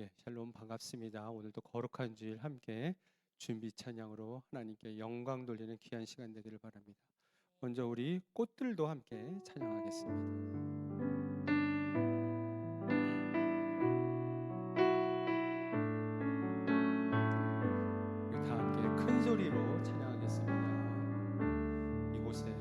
샬롬 반갑습니다. 오늘도 거룩한 주일 함께 준비 찬양으로 하나님께 영광 돌리는 귀한 시간 되기를 바랍니다. 먼저 우리 꽃들도 함께 찬양하겠습니다. 우리 다 함께 큰 소리로 찬양하겠습니다. 이곳에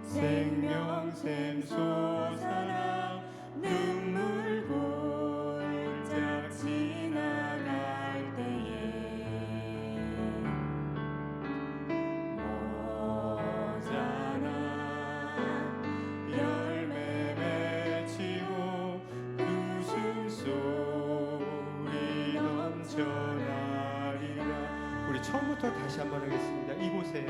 생명샘 솟아나 눈물 골짝 지나갈 때에 모자나 열매 맺히고 웃음소리 넘쳐나리라. 우리 처음부터 다시 한번 하겠습니다. 이곳에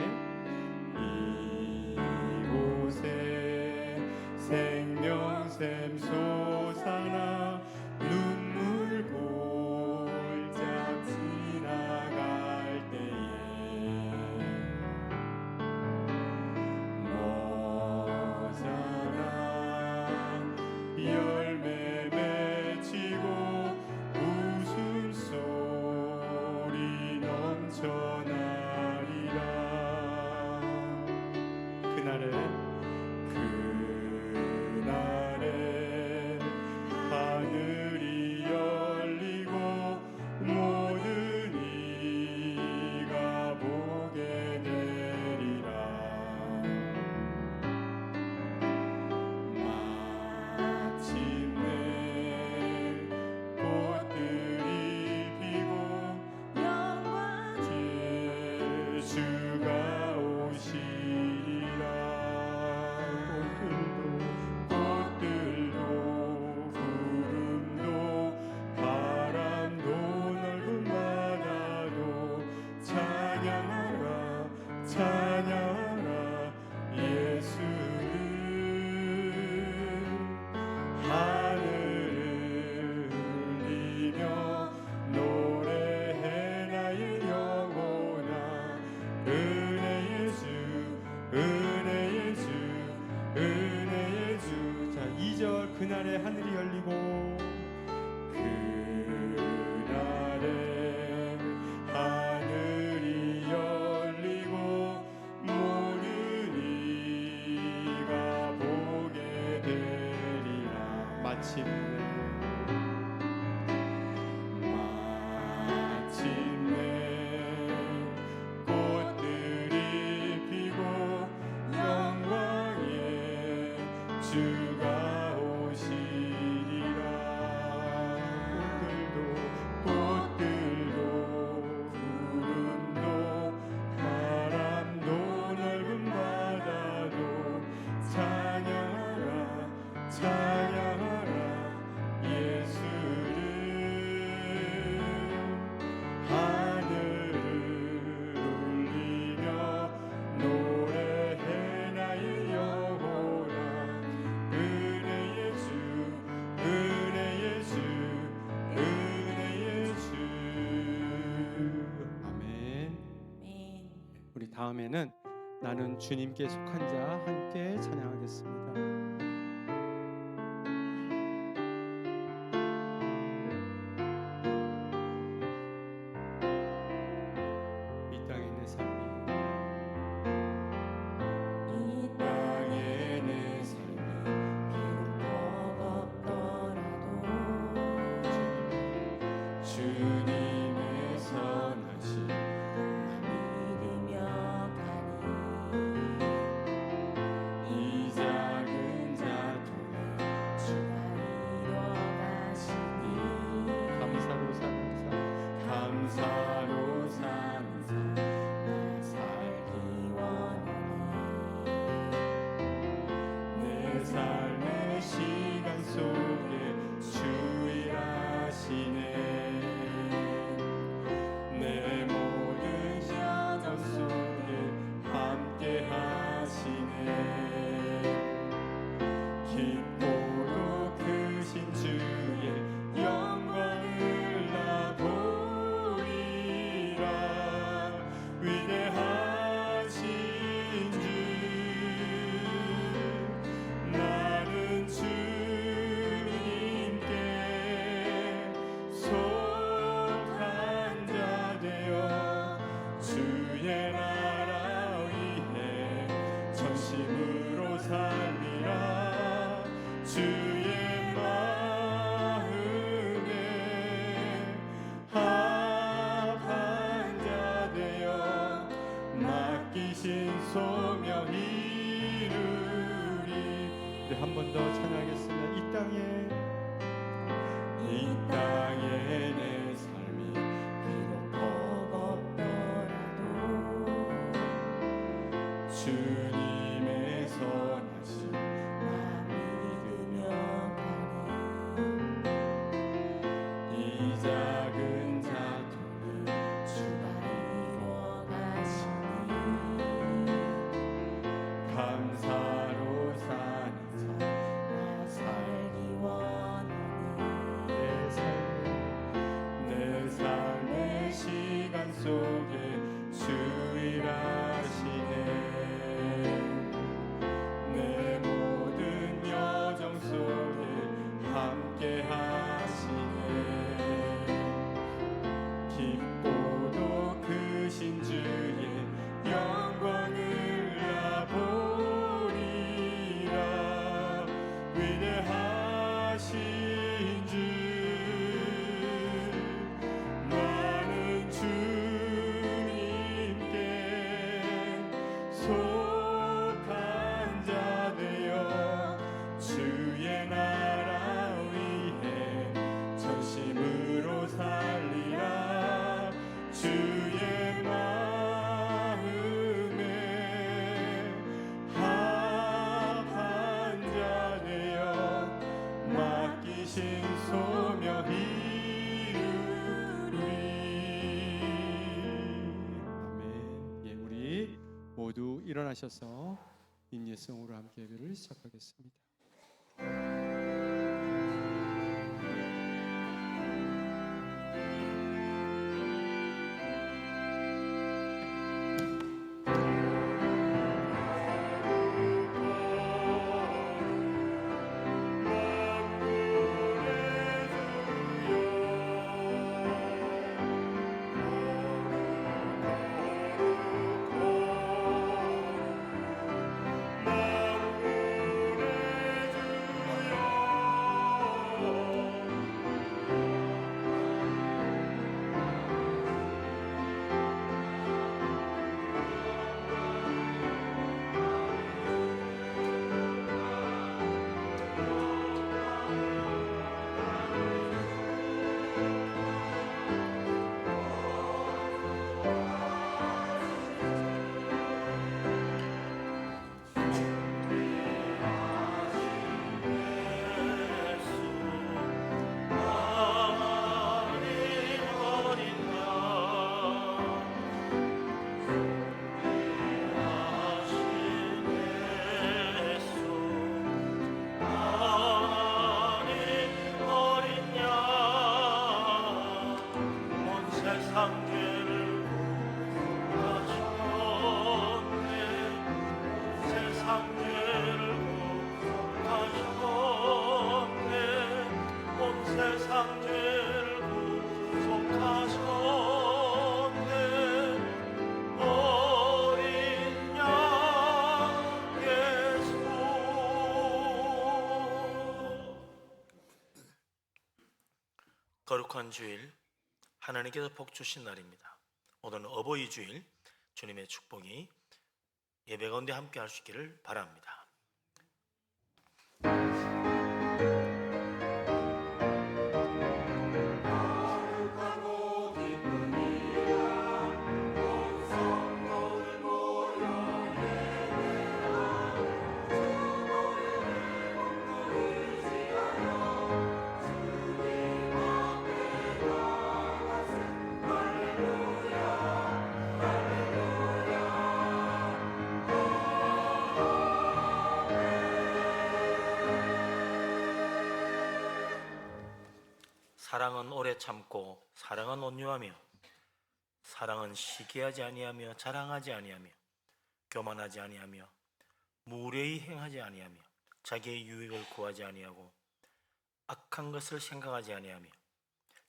생명샘 솟아나 눈물 골짝 지나갈 때에 모자라 열매 맺히고 웃음소리 넘쳐나리라. 그날에 하늘이 열리고 모든 이가 보게 되리라. 마침내 꽃들이 피고 영광의 주가 오시리라. 꽃들도 구름도 바람도 넓은 바다도 찬양하라 찬양하라 예수를. 하늘을 울리며 노래해 나의 영혼아. 은혜의 주 은혜의 주 은혜의 주. 자, 2절 그날에 하늘이 열리고 그날에 하늘이 열리고 모든 이가 보게 되리라. 마침내 꽃들이 피고 영광의 주가 오시리라. 꽃들도 구름도 바람도 넓은 바다도 찬양하라 찬양하라 예수를. 하늘을 울리며 노래해 나의 영혼아. 은혜의 주 은혜의 주 은혜의 주. 아멘. 우리 다음에는 나는 주님께 속한 자 함께 찬양하겠습니다. 이 땅에 내 삶이 이 땅에 내 삶이 비록 버겁더라도 주님의 선하심 믿으며 가니. 이 작은 맡기신 소명 이루리. 우리 한 번 더 찬양하겠습니다. 이 땅에 내 삶이 비록 버겁더라도 주님의 선하심 나 믿으며 가니 이 작은 자통을 주가 이뤄가시니 감사로 사는 삶 나 살기 원하니 내 삶의 시간 속에 주 일하시네. 내 모든 여정 속에 함께 하시네. 깊고도 크신 주의 영광을 나보리라. 위대하신 주 나는 주님께 속한 자 되어 주의 나라 위해 전심으로 살리라. 주의 마음에 합한 자 되어 맡기신 소명 이루리. 아멘. 예, 우리 모두 일어나셔서 인예성으로 함께 예배를 시작하겠습니다. 거룩한 주일, 하나님께서 복 주신 날입니다. 오늘은 어버이 주일, 주님의 축복이 예배 가운데 함께 할 수 있기를 바랍니다. 사랑은 오래 참고, 사랑은 온유하며, 사랑은 시기하지 아니하며, 자랑하지 아니하며, 교만하지 아니하며, 무례히 행하지 아니하며, 자기의 유익을 구하지 아니하고, 악한 것을 생각하지 아니하며,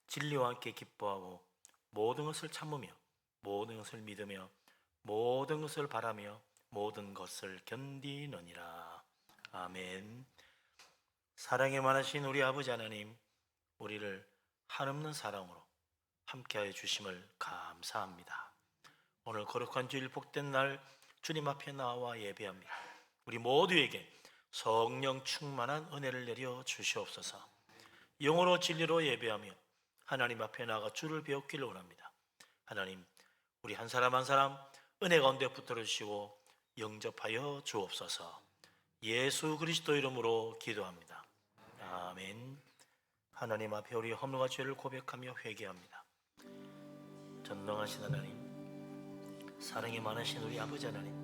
진리와 함께 기뻐하고, 모든 것을 참으며, 모든 것을 믿으며, 모든 것을 바라며, 모든 것을 견디느니라. 아멘. 사랑에 많으신 우리 아버지 하나님, 우리를 한없는 사랑으로 함께하여 주심을 감사합니다. 오늘 거룩한 주일 복된 날 주님 앞에 나와 예배합니다. 우리 모두에게 성령 충만한 은혜를 내려 주시옵소서. 영으로 진리로 예배하며 하나님 앞에 나아가 주를 배우기를 원합니다. 하나님, 우리 한 사람 한 사람 은혜 가운데 붙들어 주시고 영접하여 주옵소서. 예수 그리스도 이름으로 기도합니다. 아멘. 하나님 앞에 우리 허물과 죄를 고백하며 회개합니다. 전능하신 하나님, 사랑이 많으신 우리 아버지 하나님,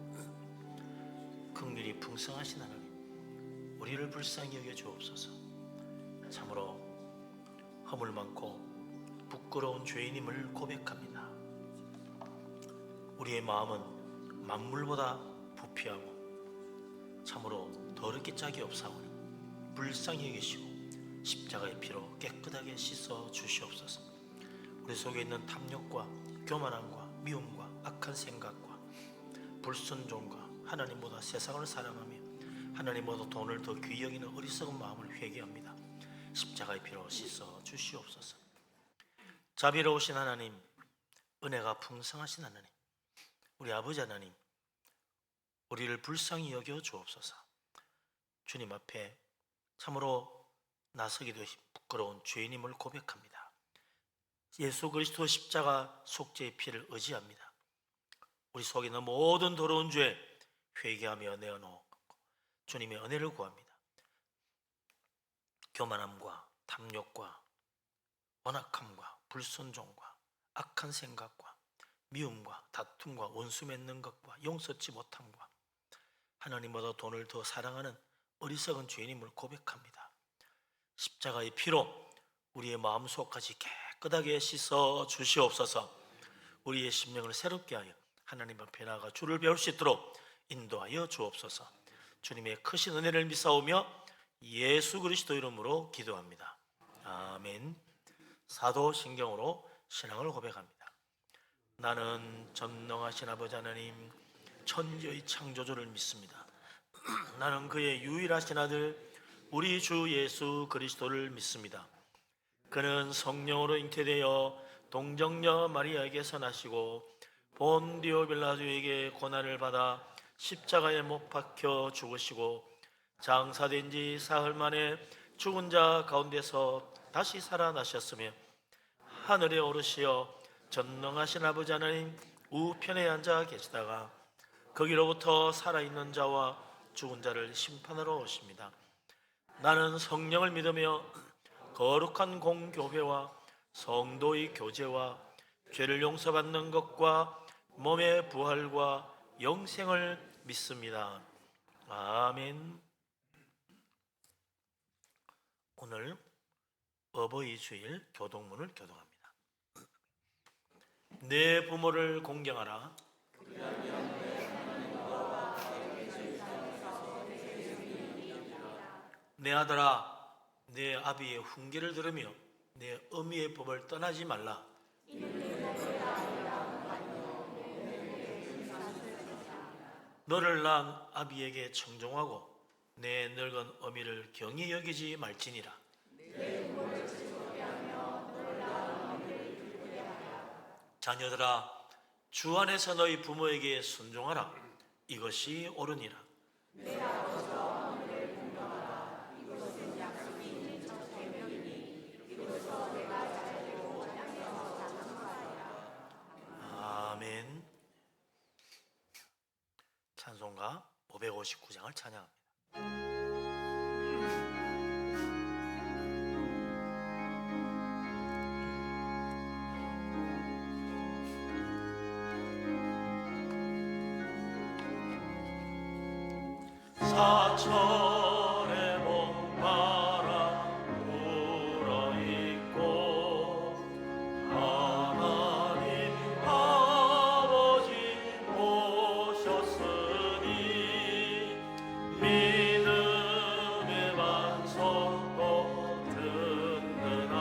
긍휼이 풍성하신 하나님, 우리를 불쌍히 여겨 주옵소서. 참으로 허물 많고 부끄러운 죄인임을 고백합니다. 우리의 마음은 만물보다 부패하고 참으로 더럽게 짝이 없사오니 불쌍히 여기시고 십자가의 피로 깨끗하게 씻어 주시옵소서. 우리 속에 있는 탐욕과 교만함과 미움과 악한 생각과 불순종과 하나님보다 세상을 사랑하며 하나님보다 돈을 더 귀히 여기는 어리석은 마음을 회개합니다. 십자가의 피로 씻어 주시옵소서. 자비로우신 하나님, 은혜가 풍성하신 하나님, 우리 아버지 하나님, 우리를 불쌍히 여겨 주옵소서. 주님 앞에 참으로 나서기도 부끄러운 죄인임을 고백합니다. 예수 그리스도 십자가 속죄의 피를 의지합니다. 우리 속에 있는 모든 더러운 죄 회개하며 내어놓고 주님의 은혜를 구합니다. 교만함과 탐욕과 원악함과 불순종과 악한 생각과 미움과 다툼과 원수 맺는 것과 용서치 못함과 하나님보다 돈을 더 사랑하는 어리석은 죄인임을 고백합니다. 십자가의 피로 우리의 마음속까지 깨끗하게 씻어 주시옵소서. 우리의 심령을 새롭게 하여 하나님 앞에 나아가 주를 배울 수 있도록 인도하여 주옵소서. 주님의 크신 은혜를 믿사오며 예수 그리스도 이름으로 기도합니다. 아멘. 사도신경으로 신앙을 고백합니다. 나는 전능하신 아버지 하나님 천지의 창조주를 믿습니다. 나는 그의 유일하신 아들 우리 주 예수 그리스도를 믿습니다. 그는 성령으로 잉태되어 동정녀 마리아에게서 나시고 본디오 빌라도에게 고난을 받아 십자가에 못 박혀 죽으시고 장사된 지 사흘 만에 죽은 자 가운데서 다시 살아나셨으며 하늘에 오르시어 전능하신 아버지 하나님 우편에 앉아 계시다가 거기로부터 살아있는 자와 죽은 자를 심판하러 오십니다. 나는 성령을 믿으며 거룩한 공교회와 성도의 교제와 죄를 용서받는 것과 몸의 부활과 영생을 믿습니다. 아멘. 오늘 어버이 주일 교동문을 교동합니다. 내 부모를 공경하라. 내 아들아, 내 아비의 훈계를 들으며 내 어미의 법을 떠나지 말라. 너를 낳은 아비에게 청종하고 내 늙은 어미를 경히 여기지 말지니라. 자녀들아, 주 안에서 너희 부모에게 순종하라. 이것이 옳으니라. 아멘. 찬송가 559장을 찬양합니다. 사천의 봄바람 불어있고 하나님 아버지 오셨으니 믿음의 반석도 든든하다.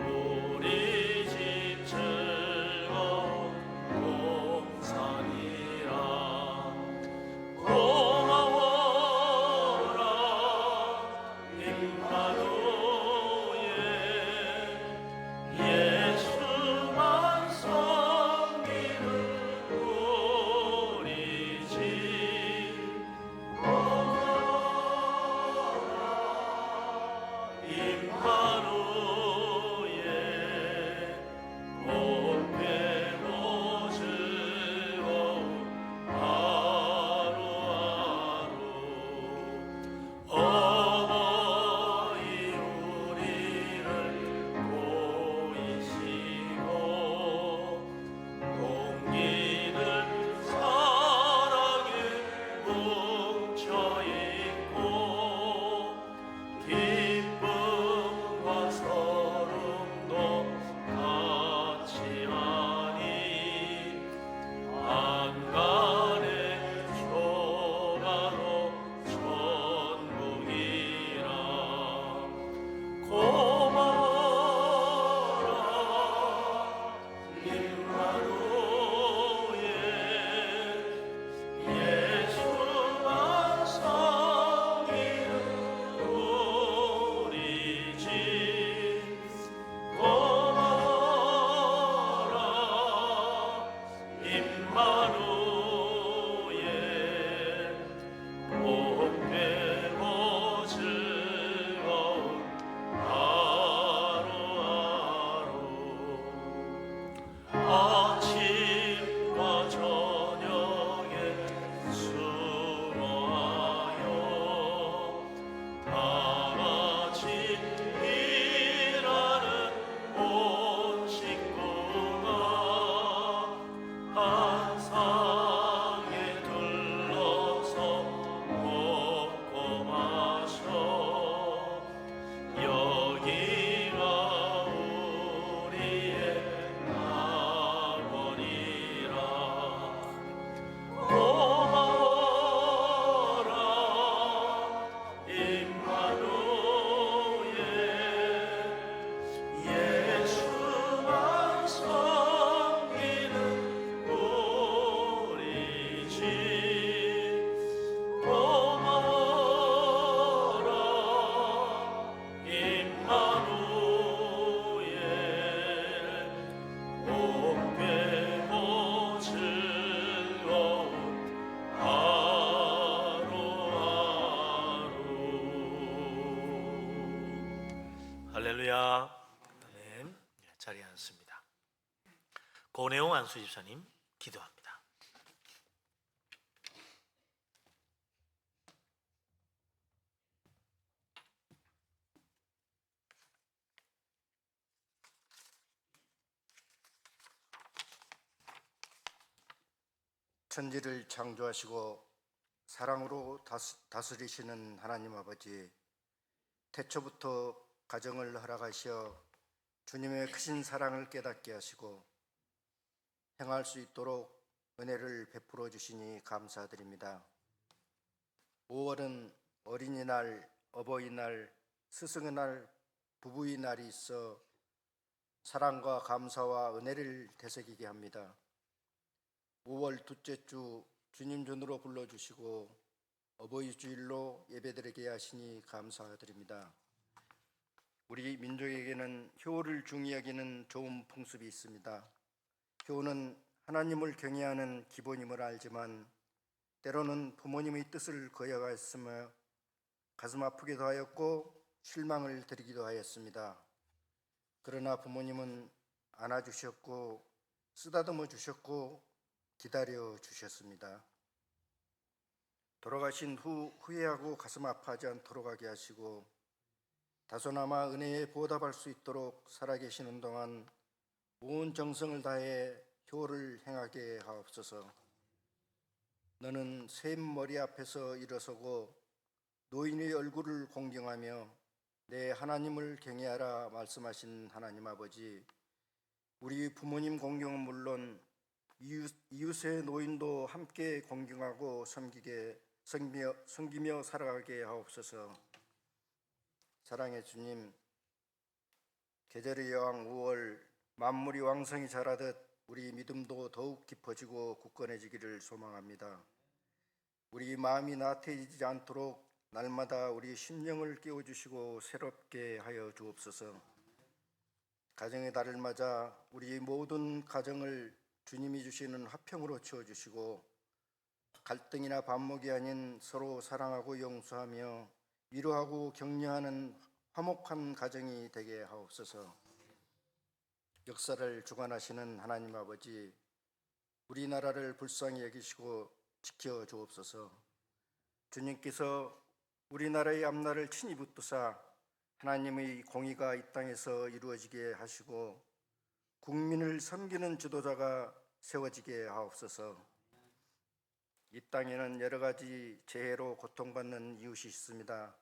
우리 집 즐거운 동산이라. 고마워 고내용 안수 집사님 기도합니다. 천지를 창조하시고 사랑으로 다스리시는 하나님 아버지, 태초부터 가정을 허락하시어 주님의 크신 사랑을 깨닫게 하시고 행할 수 있도록 은혜를 베풀어 주시니 감사드립니다. 5월은 어린이날, 어버이날, 스승의 날, 부부의 날이 있어 사랑과 감사와 은혜를 되새기게 합니다. 5월 둘째 주 주님 전으로 불러주시고 어버이 주일로 예배드리게 하시니 감사드립니다. 우리 민족에게는 효를 중히 여기는 좋은 풍습이 있습니다. 효는 하나님을 경외하는 기본임을 알지만 때로는 부모님의 뜻을 거역하였으며 가슴 아프기도 하였고 실망을 드리기도 하였습니다. 그러나 부모님은 안아주셨고 쓰다듬어 주셨고 기다려 주셨습니다. 돌아가신 후 후회하고 가슴 아파하지 않도록 하게 하시고 다소나마 은혜에 보답할 수 있도록 살아계시는 동안 온 정성을 다해 효를 행하게 하옵소서. 너는 샘 머리 앞에서 일어서고 노인의 얼굴을 공경하며 내 하나님을 경외하라 말씀하신 하나님 아버지, 우리 부모님 공경은 물론 이웃의 노인도 함께 공경하고 섬기며 살아가게 하옵소서. 사랑의 주님, 계절의 여왕 5월 만물이 왕성히 자라듯 우리 믿음도 더욱 깊어지고 굳건해지기를 소망합니다. 우리 마음이 나태해지지 않도록 날마다 우리 심령을 깨워주시고 새롭게 하여 주옵소서. 가정의 달을 맞아 우리 모든 가정을 주님이 주시는 화평으로 채워주시고 갈등이나 반목이 아닌 서로 사랑하고 용서하며 위로하고 격려하는 화목한 가정이 되게 하옵소서. 역사를 주관하시는 하나님 아버지, 우리나라를 불쌍히 여기시고 지켜 주옵소서. 주님께서 우리나라의 앞날을 친히 붙드사 하나님의 공의가 이 땅에서 이루어지게 하시고 국민을 섬기는 지도자가 세워지게 하옵소서. 이 땅에는 여러 가지 재해로 고통받는 이웃이 있습니다.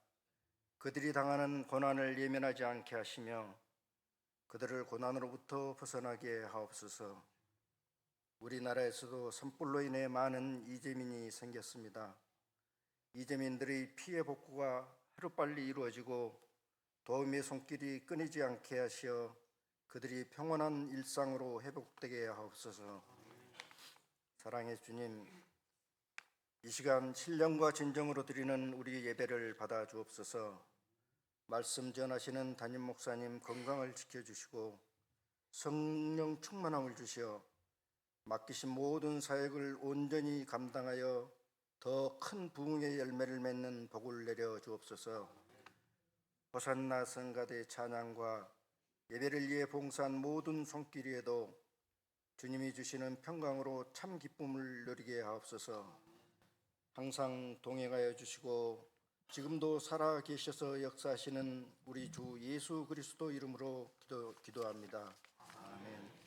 그들이 당하는 고난을 예면하지 않게 하시며 그들을 고난으로부터 벗어나게 하옵소서. 우리나라에서도 산불로 인해 많은 이재민이 생겼습니다. 이재민들의 피해 복구가 하루빨리 이루어지고 도움의 손길이 끊이지 않게 하시어 그들이 평온한 일상으로 회복되게 하옵소서. 사랑의 주님, 이 시간 신령과 진정으로 드리는 우리 예배를 받아 주옵소서. 말씀 전하시는 담임 목사님 건강을 지켜주시고 성령 충만함을 주시어 맡기신 모든 사역을 온전히 감당하여 더 큰 부흥의 열매를 맺는 복을 내려 주옵소서. 호산나 성가대 찬양과 예배를 위해 봉사한 모든 손길에도 주님이 주시는 평강으로 참 기쁨을 누리게 하옵소서. 항상 동행하여 주시고 지금도 살아 계셔서 역사하시는 우리 주 예수 그리스도 이름으로 기도합니다. 아멘.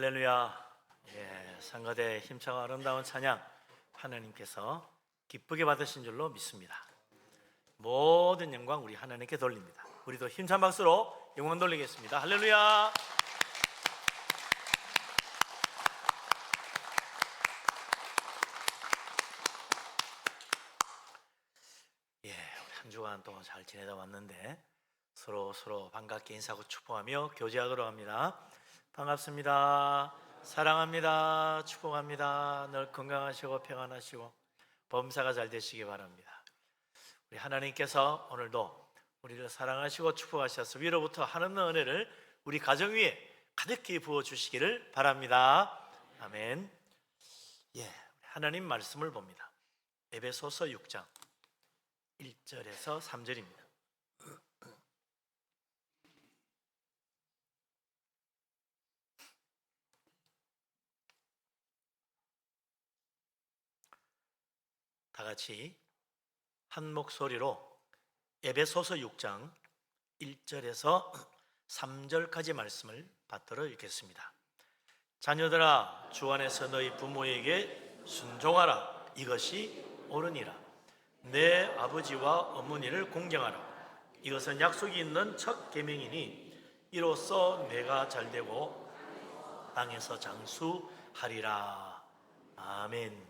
할렐루야. 예, 상가대 힘차고 아름다운 찬양 하나님께서 기쁘게 받으신 줄로 믿습니다. 모든 영광 우리 하나님께 돌립니다. 우리도 힘찬 박수로 영광 돌리겠습니다. 할렐루야. 예, 우리 한 주간 동안 잘 지내다 왔는데 서로 반갑게 인사하고 축복하며 교제하도록 합니다. 반갑습니다. 사랑합니다. 축복합니다. 늘 건강하시고 평안하시고 범사가 잘 되시기 바랍니다. 우리 하나님께서 오늘도 우리를 사랑하시고 축복하셔서 위로부터 하나님의 은혜를 우리 가정 위에 가득히 부어 주시기를 바랍니다. 아멘. 예, 하나님 말씀을 봅니다. 에베소서 6장 1절에서 3절입니다. 다 같이 한 목소리로 에베소서 6장 1절에서 3절까지 말씀을 받들어 읽겠습니다. 자녀들아, 주 안에서 너희 부모에게 순종하라. 이것이 옳으니라. 내 아버지와 어머니를 공경하라. 이것은 약속이 있는 첫 계명이니 이로써 내가 잘되고 땅에서 장수하리라. 아멘.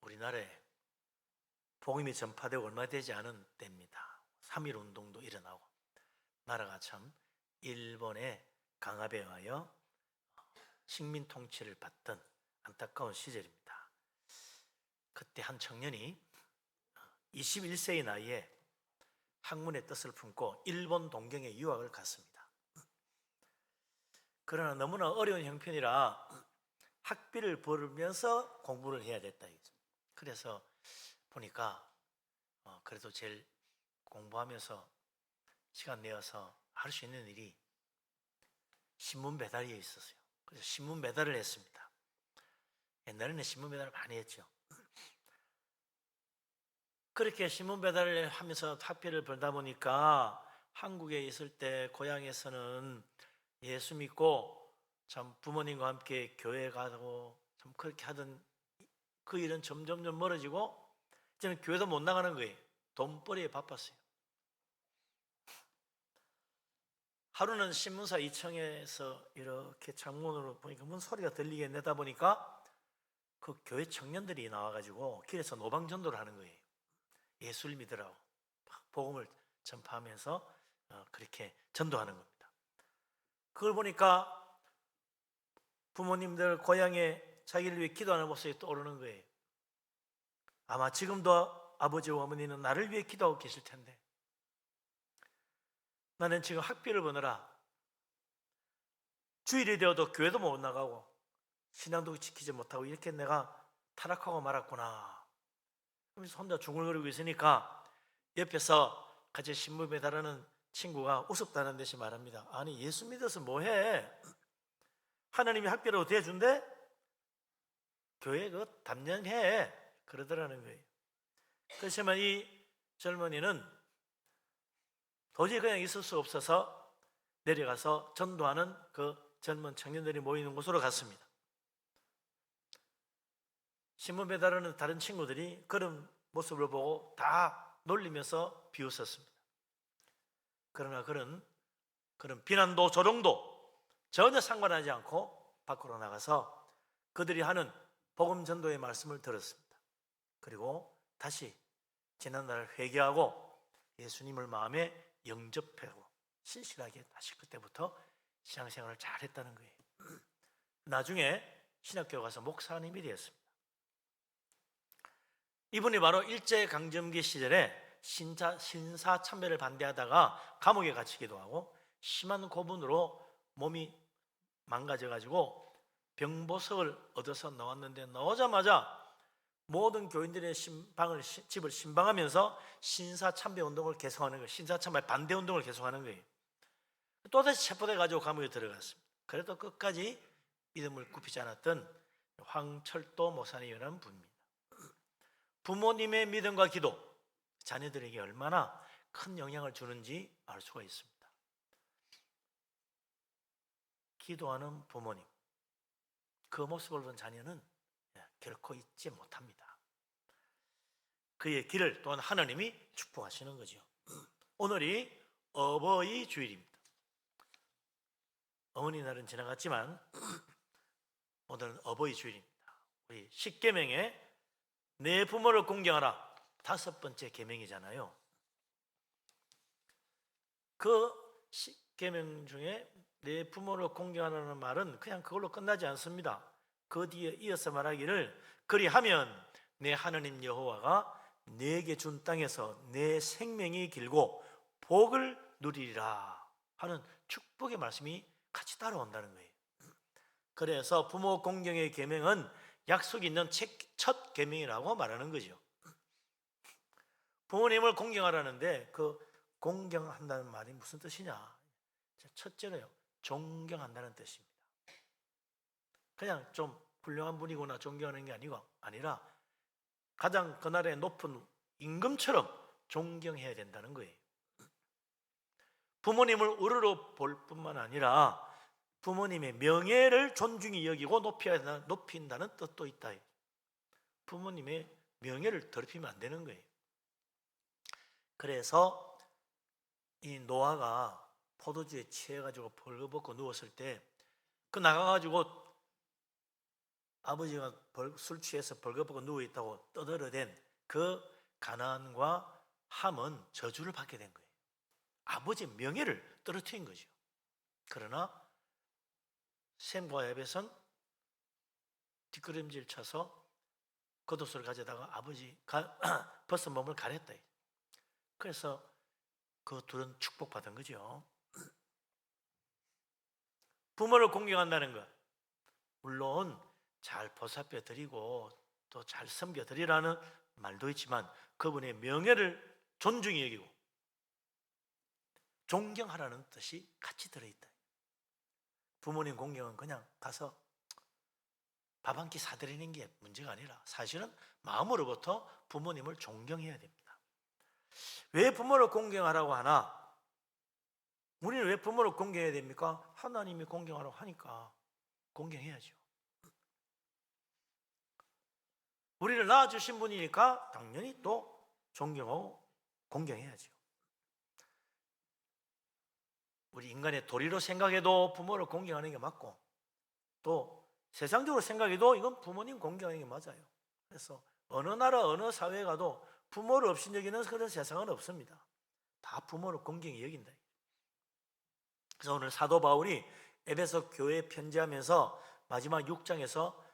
우리나라에 복음이 전파되고 얼마 되지 않은 때입니다. 3.1 운동도 일어나고 나라가 참 일본의 강압에 의하여 식민 통치를 받던 안타까운 시절입니다. 그때 한 청년이 21세의 나이에 학문의 뜻을 품고 일본 동경에 유학을 갔습니다. 그러나 너무나 어려운 형편이라 학비를 벌면서 공부를 해야 됐다. 그래서 보니까 그래도 제일 공부하면서 시간 내어서 할 수 있는 일이 신문 배달에 있었어요. 그래서 신문 배달을 했습니다. 옛날에는 신문 배달을 많이 했죠. 그렇게 신문 배달을 하면서 학비를 벌다 보니까 한국에 있을 때 고향에서는 예수 믿고 참 부모님과 함께 교회 가고 참 그렇게 하던 그 일은 점점 멀어지고 이제는 교회도 못 나가는 거예요. 돈벌이에 바빴어요. 하루는 신문사 2층에서 이렇게 창문으로 보니까 뭔 소리가 들리게 내다보니까 그 교회 청년들이 나와가지고 길에서 노방전도를 하는 거예요. 예수를 믿으라고 복음을 전파하면서 그렇게 전도하는 겁니다. 그걸 보니까 부모님들 고향에 자기를 위해 기도하는 모습이 떠오르는 거예요. 아마 지금도 아버지와 어머니는 나를 위해 기도하고 계실 텐데 나는 지금 학비를 버느라 주일이 되어도 교회도 못 나가고 신앙도 지키지 못하고 이렇게 내가 타락하고 말았구나. 그러면서 혼자 중얼거리고 있으니까 옆에서 같이 신문 배달하는 친구가 우습다는 듯이 말합니다. 아니, 예수 믿어서 뭐해? 하나님이 학비라고 대준대? 교회 그거 담당해. 그러더라는 거예요. 그렇지만 이 젊은이는 도저히 그냥 있을 수 없어서 내려가서 전도하는 그 젊은 청년들이 모이는 곳으로 갔습니다. 신문 배달하는 다른 친구들이 그런 모습을 보고 다 놀리면서 비웃었습니다. 그러나 그런 비난도 조롱도 전혀 상관하지 않고 밖으로 나가서 그들이 하는 복음 전도의 말씀을 들었습니다. 그리고 다시 지난날 회개하고 예수님을 마음에 영접하고 신실하게 다시 그때부터 신앙생활을 잘했다는 거예요. 나중에 신학교 가서 목사님이 되었습니다. 이분이 바로 일제강점기 시절에 신사참배를 반대하다가 감옥에 갇히기도 하고 심한 고문으로 몸이 망가져가지고 병보석을 얻어서 나왔는데 나오자마자 모든 교인들의 집을 신방하면서 신사참배 운동을 계속하는 거예요. 신사참배 반대 운동을 계속하는 거예요. 또다시 체포돼 가지고 감옥에 들어갔습니다. 그래도 끝까지 믿음을 굽히지 않았던 황철도 목사님이라는 분입니다. 부모님의 믿음과 기도, 자녀들에게 얼마나 큰 영향을 주는지 알 수가 있습니다. 기도하는 부모님, 그 모습을 본 자녀는 결코 잊지 못합니다. 그의 길을 또한 하나님이 축복하시는 거죠. 오늘이 어버이 주일입니다. 어머니 날은 지나갔지만 오늘은 어버이 주일입니다. 우리 10계명에 내 부모를 공경하라, 5번째 계명이잖아요. 그 10계명 중에 내 부모를 공경하라는 말은 그냥 그걸로 끝나지 않습니다. 그 뒤에 이어서 말하기를 그리하면 내 하나님 여호와가 내게 준 땅에서 내 생명이 길고 복을 누리리라 하는 축복의 말씀이 같이 따라온다는 거예요. 그래서 부모 공경의 계명은 약속 있는 첫 계명이라고 말하는 거죠. 부모님을 공경하라는데 그 공경한다는 말이 무슨 뜻이냐? 첫째로요, 존경한다는 뜻입니다. 그냥 좀 훌륭한 분이구나 존경하는 게 아니라 가장 그날의 높은 임금처럼 존경해야 된다는 거예요. 부모님을 우러러 볼 뿐만 아니라 부모님의 명예를 존중히 여기고 높인다는 뜻도 있다. 부모님의 명예를 더럽히면 안 되는 거예요. 그래서 이 노아가 포도주에 취해가지고 벌거벗고 누웠을 때 그 나가가지고 아버지가 술 취해서 벌거벗고 누워있다고 떠들어댄 그 가나안과 함은 저주를 받게 된 거예요. 아버지의 명예를 떨어뜨린 거죠. 그러나 셈과 야벳은 뒷걸음질 쳐서 겉옷을 가져다가 벗은 몸을 가렸다. 그래서 그 둘은 축복받은 거죠. 부모를 공경한다는 것, 물론 잘 보살펴 드리고 또 잘 섬겨 드리라는 말도 있지만 그분의 명예를 존중히 여기고 존경하라는 뜻이 같이 들어있다. 부모님 공경은 그냥 가서 밥 한 끼 사드리는 게 문제가 아니라 사실은 마음으로부터 부모님을 존경해야 됩니다. 왜 부모를 공경하라고 하나? 우리는 왜 부모를 공경해야 됩니까? 하나님이 공경하라고 하니까 공경해야죠. 우리를 낳아주신 분이니까 당연히 또 존경하고 공경해야죠. 우리 인간의 도리로 생각해도 부모를 공경하는 게 맞고 또 세상적으로 생각해도 이건 부모님 공경하는 게 맞아요. 그래서 어느 나라 어느 사회에 가도 부모를 없인 여기는 그런 세상은 없습니다. 다 부모를 공경히 여긴다. 그래서 오늘 사도 바울이 에베소 교회에 편지하면서 마지막 6장에서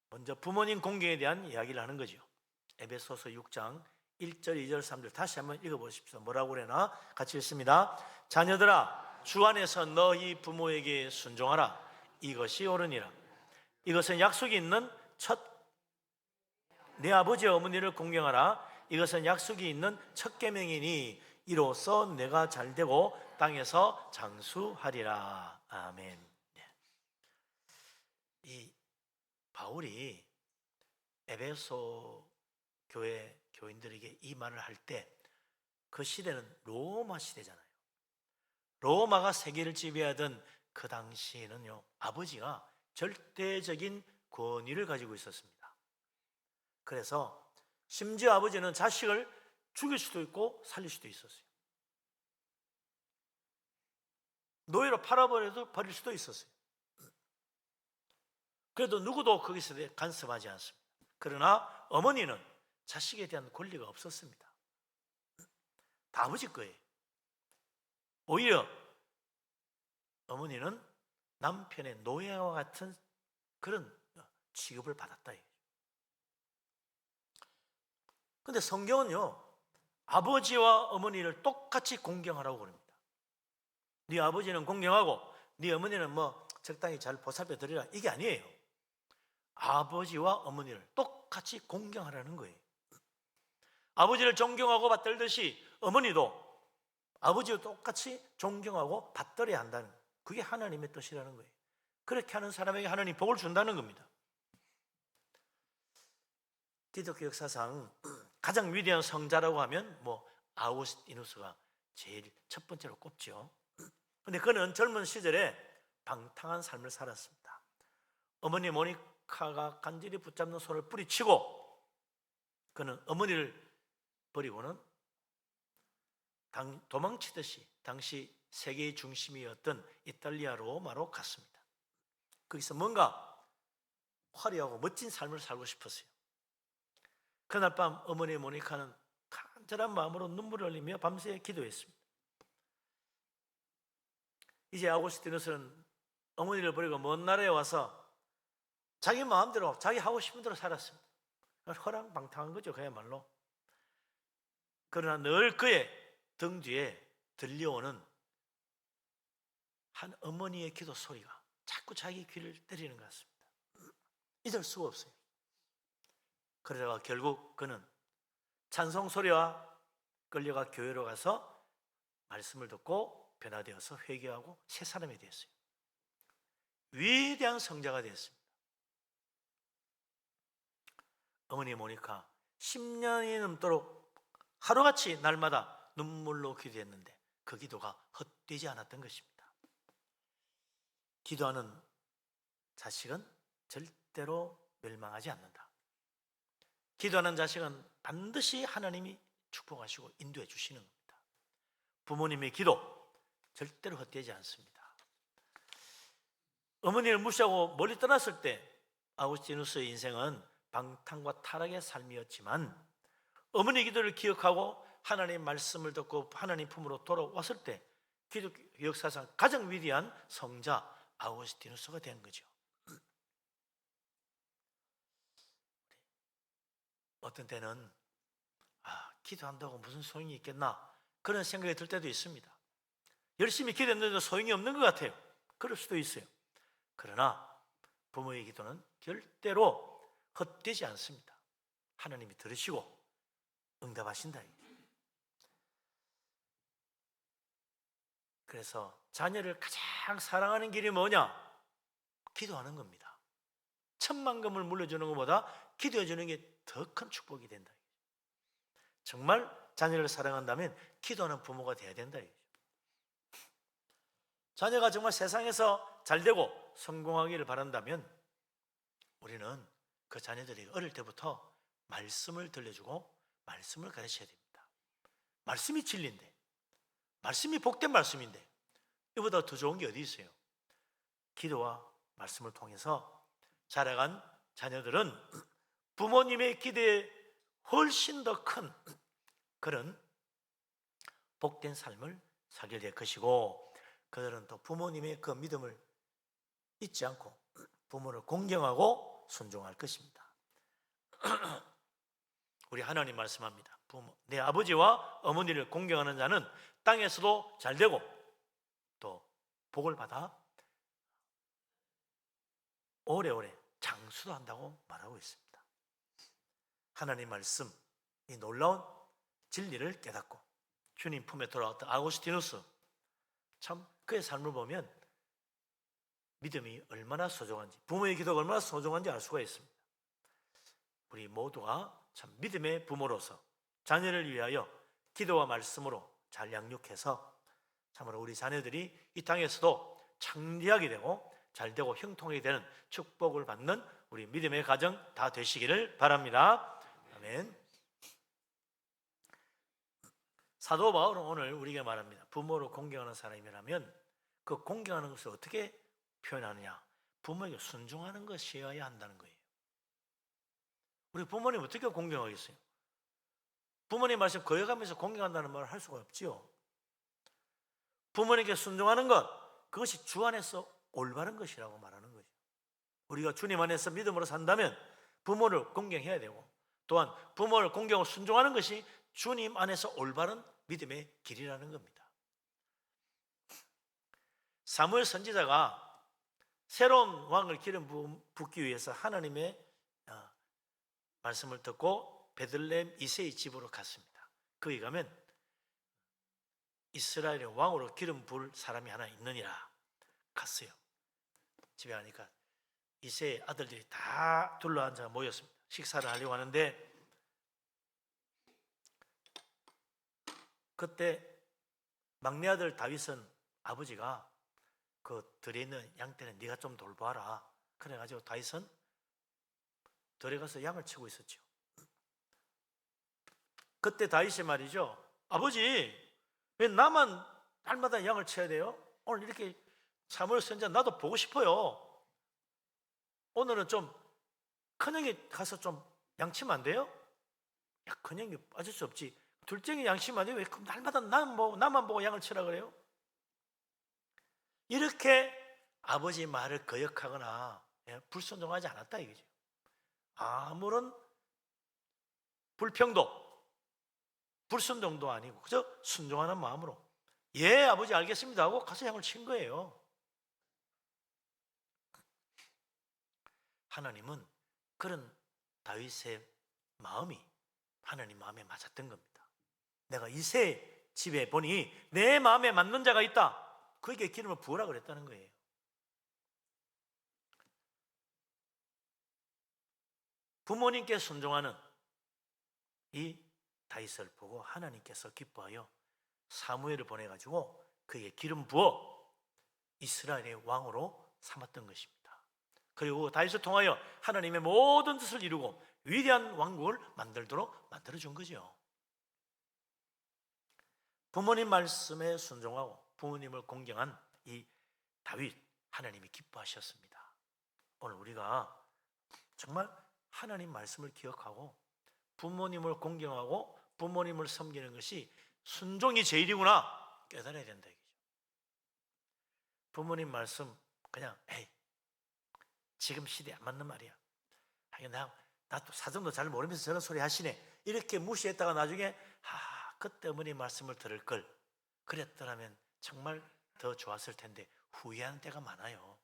먼저 부모님 공경에 대한 이야기를 하는 거죠. 에베소서 6장 1절, 2절, 3절 다시 한번 읽어보십시오. 뭐라고 그러나 같이 읽습니다. 자녀들아, 주 안에서 너희 부모에게 순종하라. 이것이 옳으니라. 이것은 약속이 있는 내 아버지와 어머니를 공경하라. 이것은 약속이 있는 첫 계명이니 이로써 내가 잘되고 땅에서 장수하리라. 아멘. 이 바울이 에베소 교회 교인들에게 이 말을 할 때 그 시대는 로마 시대잖아요. 로마가 세계를 지배하던 그 당시에는요, 아버지가 절대적인 권위를 가지고 있었습니다. 그래서 심지어 아버지는 자식을 죽일 수도 있고 살릴 수도 있었어요. 노예로 버릴 수도 있었어요. 그래도 누구도 거기서 간섭하지 않습니다. 그러나 어머니는 자식에 대한 권리가 없었습니다. 다 아버지 거예요. 오히려 어머니는 남편의 노예와 같은 그런 취급을 받았다. 그런데 성경은요, 아버지와 어머니를 똑같이 공경하라고 그럽니다. 네 아버지는 공경하고 네 어머니는 뭐 적당히 잘 보살펴 드리라, 이게 아니에요. 아버지와 어머니를 똑같이 공경하라는 거예요. 아버지를 존경하고 받들듯이 어머니도 아버지와 똑같이 존경하고 받들어야 한다는, 그게 하나님의 뜻이라는 거예요. 그렇게 하는 사람에게 하나님 복을 준다는 겁니다. 기독교 역사상 가장 위대한 성자라고 하면 뭐 아우구스티누스가 제일 첫 번째로 꼽죠. 근데 그는 젊은 시절에 방탕한 삶을 살았습니다. 어머니 모니카가 간절히 붙잡는 손을 뿌리치고 그는 어머니를 버리고는 도망치듯이 당시 세계의 중심이었던 이탈리아 로마로 갔습니다. 거기서 뭔가 화려하고 멋진 삶을 살고 싶었어요. 그날 밤 어머니 모니카는 간절한 마음으로 눈물을 흘리며 밤새 기도했습니다. 이제 아우구스티누스는 어머니를 버리고 먼 나라에 와서 자기 마음대로 자기 하고 싶은 대로 살았습니다. 허랑방탕한 거죠, 그야말로. 그러나 늘 그의 등 뒤에 들려오는 한 어머니의 기도 소리가 자꾸 자기 귀를 때리는 것 같습니다. 잊을 수가 없어요. 그러다가 결국 그는 찬송 소리와 끌려가 교회로 가서 말씀을 듣고 변화되어서 회개하고 새 사람이 되었어요. 위대한 성자가 되었습니다. 어머니 모니카 10년이 넘도록 하루같이 날마다 눈물로 기도했는데 그 기도가 헛되지 않았던 것입니다. 기도하는 자식은 절대로 멸망하지 않는다. 기도하는 자식은 반드시 하나님이 축복하시고 인도해 주시는 겁니다. 부모님의 기도 절대로 헛되지 않습니다. 어머니를 무시하고 멀리 떠났을 때 아우구스티누스의 인생은 방탕과 타락의 삶이었지만 어머니 기도를 기억하고 하나님 말씀을 듣고 하나님 품으로 돌아왔을 때 기독교 역사상 가장 위대한 성자 아우구스티누스가 된 거죠. 어떤 때는 기도한다고 무슨 소용이 있겠나 그런 생각이 들 때도 있습니다. 열심히 기도했는데도 소용이 없는 것 같아요. 그럴 수도 있어요. 그러나 부모의 기도는 절대로 헛되지 않습니다. 하나님이 들으시고 응답하신다. 그래서 자녀를 가장 사랑하는 길이 뭐냐? 기도하는 겁니다. 천만금을 물려주는 것보다 기도해 주는 게 더 큰 축복이 된다. 정말 자녀를 사랑한다면 기도하는 부모가 돼야 된다. 자녀가 정말 세상에서 잘되고 성공하기를 바란다면 우리는 그 자녀들이 어릴 때부터 말씀을 들려주고 말씀을 가르쳐야 됩니다. 말씀이 진리인데, 말씀이 복된 말씀인데 이보다 더 좋은 게 어디 있어요? 기도와 말씀을 통해서 자라간 자녀들은 부모님의 기대에 훨씬 더 큰 그런 복된 삶을 살게 될 것이고 그들은 또 부모님의 그 믿음을 잊지 않고 부모를 공경하고 순종할 것입니다. 우리 하나님 말씀합니다. 내 아버지와 어머니를 공경하는 자는 땅에서도 잘되고 또 복을 받아 오래오래 장수도 한다고 말하고 있습니다. 하나님 말씀, 이 놀라운 진리를 깨닫고 주님 품에 돌아왔던 아우구스티누스, 참 그의 삶을 보면 믿음이 얼마나 소중한지, 부모의 기도가 얼마나 소중한지 알 수가 있습니다. 우리 모두가 참 믿음의 부모로서 자녀를 위하여 기도와 말씀으로 잘 양육해서 참으로 우리 자녀들이 이 땅에서도 창대하게 되고 잘되고 형통하게 되는 축복을 받는 우리 믿음의 가정 다 되시기를 바랍니다. 아멘. 사도 바울은 오늘 우리에게 말합니다. 부모를 공경하는 사람이라면 그 공경하는 것을 어떻게 표현하느냐? 부모에게 순종하는 것이어야 한다는 거예요. 우리 부모님 어떻게 공경하겠어요? 부모님 말씀 거역하면서 공경한다는 말을 할 수가 없지요. 부모님께 순종하는 것, 그것이 주 안에서 올바른 것이라고 말하는 거죠. 우리가 주님 안에서 믿음으로 산다면 부모를 공경해야 되고 또한 부모를 공경하고 순종하는 것이 주님 안에서 올바른 믿음의 길이라는 겁니다. 사무엘 선지자가 새로운 왕을 기름 붓기 위해서 하나님의 말씀을 듣고 베들레헴 이새의 집으로 갔습니다. 거기 가면 이스라엘의 왕으로 기름 부을 사람이 하나 있느니라. 갔어요. 집에 가니까 이새의 아들들이 다 둘러앉아 모였습니다. 식사를 하려고 하는데 그때 막내 아들 다윗은 아버지가 그 들에 있는 양떼는 네가 좀 돌봐라. 그래가지고 다윗은 들에 가서 양을 치고 있었죠. 그때 다윗이 말이죠. 아버지, 왜 나만 날마다 양을 쳐야 돼요? 오늘 이렇게 사무엘 선지자 나도 보고 싶어요. 오늘은 좀 큰형이 가서 좀 양치면 안 돼요? 야, 큰형이 빠질 수 없지. 둘째가 양치면 안 돼요? 왜 날마다 나만 보고 양을 치라 그래요? 이렇게 아버지 말을 거역하거나 불순종하지 않았다 이거죠. 아무런 불평도 불순종도 아니고 그저 순종하는 마음으로 예 아버지 알겠습니다 하고 가서 양을 친 거예요. 하나님은 그런 다윗의 마음이 하나님 마음에 맞았던 겁니다. 내가 이새 집에 보니 내 마음에 맞는 자가 있다. 그에게 기름을 부으라 그랬다는 거예요. 부모님께 순종하는 이 다윗을 보고 하나님께서 기뻐하여 사무엘을 보내가지고 그에게 기름 부어 이스라엘의 왕으로 삼았던 것입니다. 그리고 다윗을 통하여 하나님의 모든 뜻을 이루고 위대한 왕국을 만들도록 만들어준 거죠. 부모님 말씀에 순종하고 부모님을 공경한 이 다윗, 하나님이 기뻐하셨습니다. 오늘 우리가 정말 하나님 말씀을 기억하고 부모님을 공경하고 부모님을 섬기는 것이 순종이 제일이구나 깨달아야 된다 이거죠. 부모님 말씀 그냥 에이 지금 시대에 안 맞는 말이야. 나도 사정도 잘 모르면서 저런 소리 하시네. 이렇게 무시했다가 나중에 그때 어머니 말씀을 들을 걸 그랬더라면 정말 더 좋았을 텐데 후회하는 때가 많아요.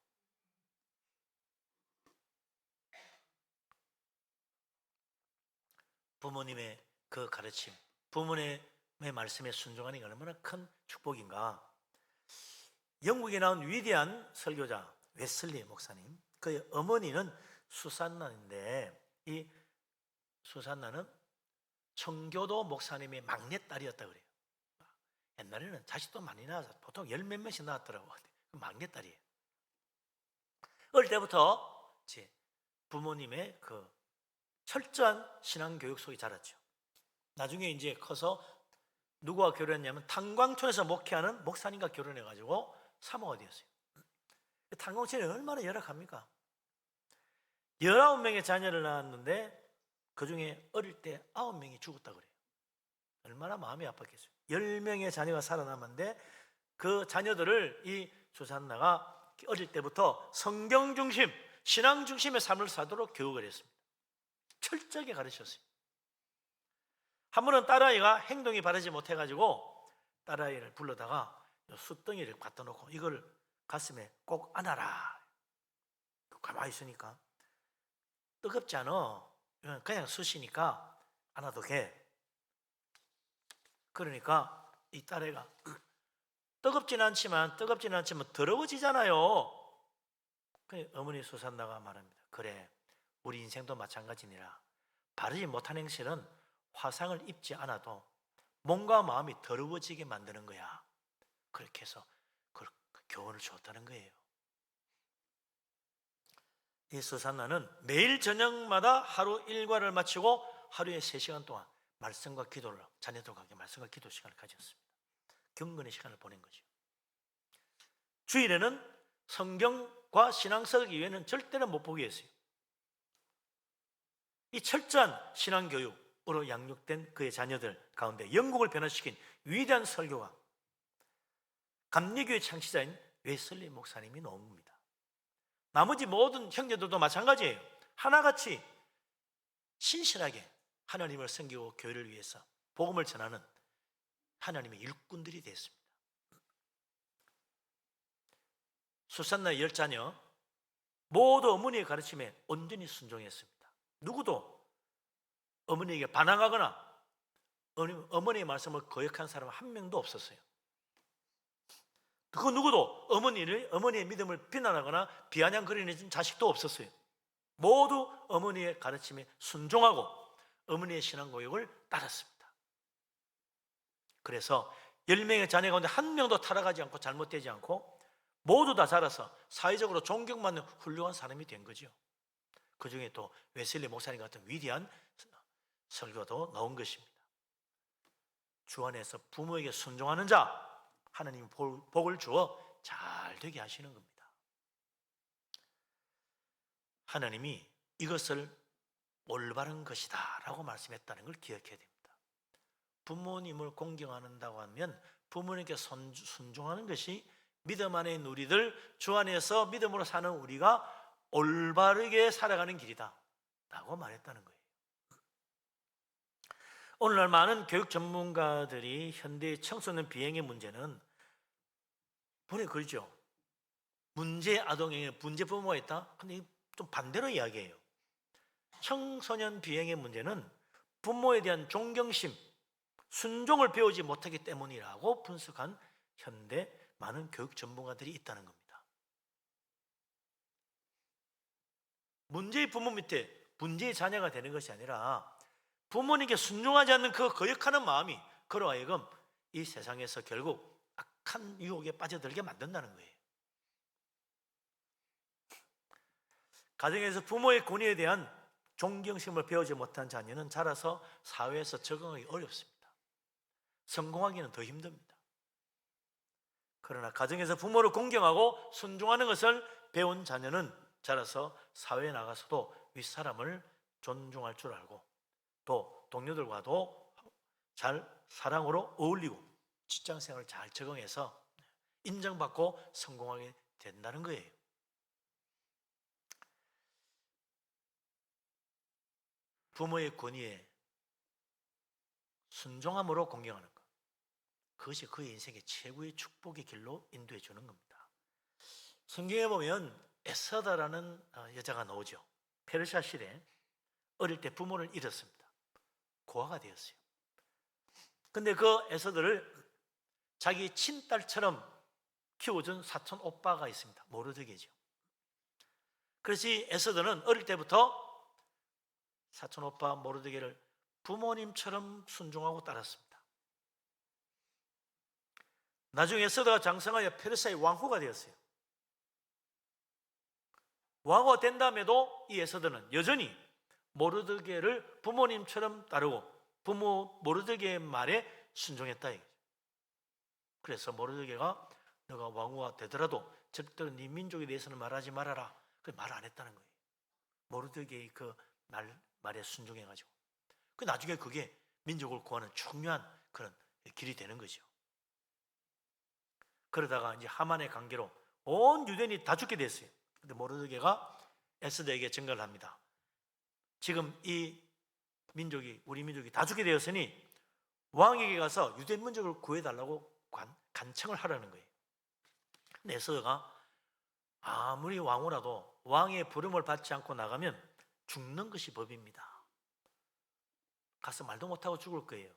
부모님의 그 가르침, 부모님의 말씀에 순종하는 게 얼마나 큰 축복인가. 영국에 나온 위대한 설교자 웨슬리 목사님, 그의 어머니는 수산나인데 이 수산나는 청교도 목사님의 막내딸이었다 그래요. 옛날에는 자식도 많이 낳아서 보통 열 몇 명씩 낳았더라고. 막내딸이에요. 어릴 때부터 제 부모님의 그 철저한 신앙교육 속에 자랐죠. 나중에 이제 커서 누구와 결혼했냐면 탄광촌에서 목회하는 목사님과 결혼해가지고 사모가 되었어요. 탄광촌이 얼마나 열악합니까? 19명의 자녀를 낳았는데 그 중에 어릴 때 9명이 죽었다 그래요. 얼마나 마음이 아팠겠어요. 10명의 자녀가 살아남았는데 그 자녀들을 이 수산나가 어릴 때부터 성경 중심, 신앙 중심의 삶을 살도록 교육을 했습니다. 철저하게 가르쳤어요. 한 번은 딸아이가 행동이 바르지 못해가지고 딸아이를 불러다가 숯덩이를 갖다 놓고 이걸 가슴에 꼭 안아라. 가만히 있으니까 뜨겁지 않아. 그냥 숯이니까 안아도 돼. 그러니까 이 딸애가 뜨겁지는 않지만 더러워지잖아요. 어머니 수산나가 말합니다. 그래, 우리 인생도 마찬가지니라. 바르지 못한 행실은 화상을 입지 않아도 몸과 마음이 더러워지게 만드는 거야. 그렇게 해서 그 교훈을 주었다는 거예요. 이 수산나는 매일 저녁마다 하루 일과를 마치고 하루에 3시간 동안 말씀과 기도를 자녀들과 함께 말씀과 기도 시간을 가졌습니다. 경건의 시간을 보낸 거죠. 주일에는 성경과 신앙서기 이외에는 절대로 못 보게 했어요. 이 철저한 신앙교육으로 양육된 그의 자녀들 가운데 영국을 변화시킨 위대한 설교가 감리교의 창시자인 웨슬리 목사님이 나온 겁니다. 나머지 모든 형제들도 마찬가지예요. 하나같이 신실하게 하나님을 섬기고 교회를 위해서 복음을 전하는 하나님의 일꾼들이 됐습니다. 수산나의 10자녀 모두 어머니의 가르침에 온전히 순종했습니다. 누구도 어머니에게 반항하거나 어머니의 말씀을 거역한 사람 한 명도 없었어요. 그 누구도 어머니의 믿음을 비난하거나 비아냥거리는 자식도 없었어요. 모두 어머니의 가르침에 순종하고 어머니의 신앙 교육을 따랐습니다. 그래서 10명의 자녀 가운데 한 명도 타락하지 않고 잘못되지 않고 모두 다 자라서 사회적으로 존경받는 훌륭한 사람이 된 거죠. 그 중에 또 웨슬리 목사님 같은 위대한 설교도 나온 것입니다. 주 안에서 부모에게 순종하는 자, 하나님이 복을 주어 잘 되게 하시는 겁니다. 하나님이 이것을 올바른 것이다 라고 말씀했다는 걸 기억해야 됩니다. 부모님을 공경한다고 하면 부모님께 순종하는 것이 믿음 안에 있는 우리들, 주 안에서 믿음으로 사는 우리가 올바르게 살아가는 길이다 라고 말했다는 거예요. 오늘날 많은 교육 전문가들이 현대의 청소년 비행의 문제는 보내 그러죠. 문제 아동에게 문제 부모가 있다? 근데 좀 반대로 이야기해요. 청소년 비행의 문제는 부모에 대한 존경심, 순종을 배우지 못하기 때문이라고 분석한 현대 많은 교육 전문가들이 있다는 겁니다. 문제의 부모 밑에 문제의 자녀가 되는 것이 아니라 부모님께 순종하지 않는 그 거역하는 마음이 그로 하여금 이 세상에서 결국 악한 유혹에 빠져들게 만든다는 거예요. 가정에서 부모의 권위에 대한 존경심을 배우지 못한 자녀는 자라서 사회에서 적응하기 어렵습니다. 성공하기는 더 힘듭니다. 그러나 가정에서 부모를 공경하고 순종하는 것을 배운 자녀는 자라서 사회에 나가서도 윗사람을 존중할 줄 알고 또 동료들과도 잘 사랑으로 어울리고 직장생활을 잘 적응해서 인정받고 성공하게 된다는 거예요. 부모의 권위에 순종함으로 공경하는 것, 그것이 그의 인생의 최고의 축복의 길로 인도해 주는 겁니다. 성경에 보면 에스더라는 여자가 나오죠. 페르시아 시대 어릴 때 부모를 잃었습니다. 고아가 되었어요. 근데 그 에스더를 자기 친딸처럼 키워준 사촌 오빠가 있습니다. 모르드게죠. 그래서 에스더는 어릴 때부터 사촌 오빠 모르드게를 부모님처럼 순종하고 따랐습니다. 나중에 에스더가 장성하여 페르시아의 왕후가 되었어요. 왕후가 된 다음에도 이 에스더는 여전히 모르드게를 부모님처럼 따르고 부모 모르드게의 말에 순종했다 이거죠. 그래서 모르드게가 너가 왕후가 되더라도 절대로 네 민족에 대해서는 말하지 말아라. 그 말 안 했다는 거예요. 모르드게의 그 말에 순종해가지고. 그 나중에 그게 민족을 구하는 중요한 그런 길이 되는 거죠. 그러다가 이제 하만의 관계로 온 유대인이 다 죽게 됐어요. 근데 모르드게가 에스더에게 증거를 합니다. 지금 이 민족이, 우리 민족이 다 죽게 되었으니 왕에게 가서 유대 민족을 구해달라고 간청을 하라는 거예요. 근데 에스더가 아무리 왕후라도 왕의 부름을 받지 않고 나가면 죽는 것이 법입니다. 가서 말도 못하고 죽을 거예요.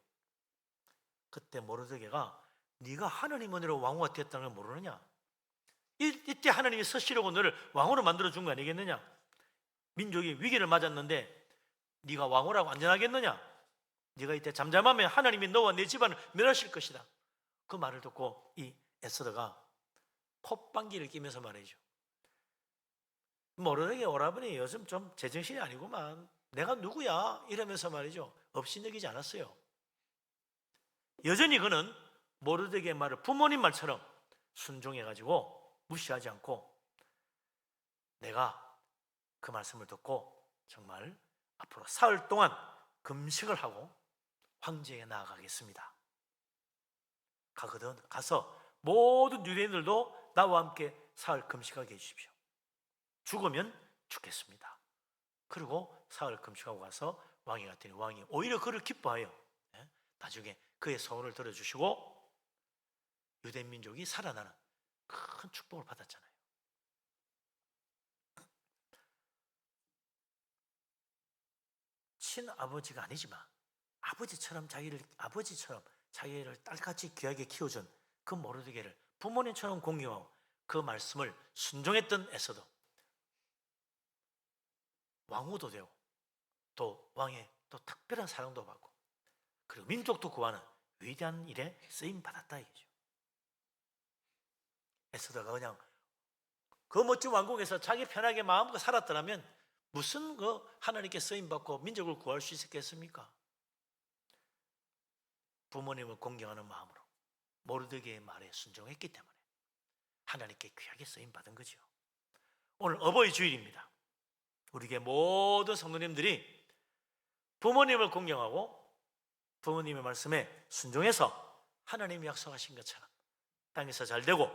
그때 모르드게가 네가 하나님 은혜로 왕후가 되었다는 걸 모르느냐? 이때 하나님이 서시려고 너를 왕후로 만들어준 거 아니겠느냐? 민족이 위기를 맞았는데 네가 왕후라고 안전하겠느냐? 네가 이때 잠잠하면 하나님이 너와 내 집안을 멸하실 것이다. 그 말을 듣고 이 에스더가 콧방귀를 끼면서 말이죠. 모르드게 오라버니 요즘 좀 제정신이 아니구만. 내가 누구야? 이러면서 말이죠. 업신여기지 않았어요. 여전히 그는 모르드게의 말을 부모님 말처럼 순종해가지고 무시하지 않고 내가 그 말씀을 듣고 정말 앞으로 사흘 동안 금식을 하고 황제에 나아가겠습니다. 가서 모든 유대인들도 나와 함께 사흘 금식하게 해주십시오. 죽으면 죽겠습니다. 그리고 사흘 금식하고 가서 왕이 갔더니 왕이 오히려 그를 기뻐하여 나중에 그의 소원을 들어주시고 유대 민족이 살아나는 큰 축복을 받았잖아요. 친아버지가 아니지만 아버지처럼 자기를 딸같이 귀하게 키워준 그 모르드게를 부모님처럼 공경하고 그 말씀을 순종했던 에스더, 왕후도 되고 또 왕의 또 특별한 사랑도 받고 그리고 민족도 구하는 위대한 일에 쓰임 받았다 이거죠. 에스더가 그냥 그 멋진 왕국에서 자기 편하게 마음껏 살았더라면 무슨 그 하나님께 쓰임 받고 민족을 구할 수 있었겠습니까? 부모님을 공경하는 마음으로 모르드게의 말에 순종했기 때문에 하나님께 귀하게 쓰임 받은 거죠. 오늘 어버이 주일입니다. 우리에게 모든 성도님들이 부모님을 공경하고 부모님의 말씀에 순종해서 하나님이 약속하신 것처럼 땅에서 잘 되고